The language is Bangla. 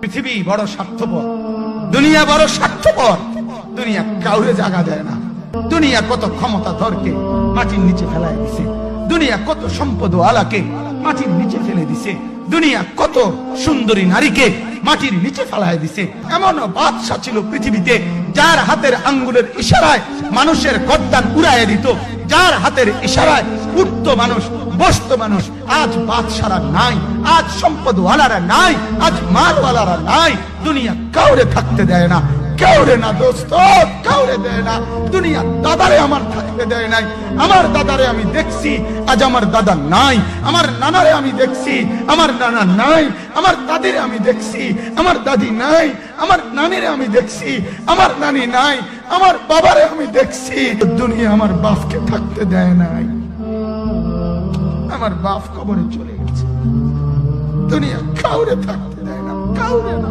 পৃথিবী বড় স্বার্থপর, দুনিয়া বড় স্বার্থপর। দুনিয়া কাউরে জায়গা দেয় না। দুনিয়া কত ক্ষমতাধরকে মাটির নিচে ফেলায় দিছে। দুনিয়া কত সম্পদ আলাকে মাটির নিচে ফেলে দিছে। দুনিয়া কত সুন্দরী নারীকে মাটির নিচে ফেলায় দিছে। এমন বাদশা ছিল পৃথিবীতে যার হাতের আঙ্গুলের ইশারায় মানুষের গর্দান উড়াইয়া দিত, যার হাতের ইশারায় উঠত মানুষ, বসত মানুষ। আজ বাদশারা নাই, আজ সম্পদওয়ালারা নাই, আজ মালওয়ালারা নাই। দুনিয়া কাউরে থাকতে দেয় না, কাউরে না দোস্ত, কাউরে দেয় না। দুনিয়া দাদারে আমার থাকতে দেয় নাই। আমার দাদারে আমি দেখছি, আজ আমার দাদা নাই। আমার নানারে আমি দেখছি, আমার নানা নাই। আমার দাদিরে আমি দেখছি, আমার দাদি নাই। আমার নানিরে আমি দেখছি, আমার নানি নাই। আমার বাবারে আমি দেখছি। দুনিয়া আমার বাপকে থাকতে দেয় নাই। আমার বাপ কবরে চলে গেছে। দুনিয়া কাউরে থাকতে দেয় না, কাউরে না।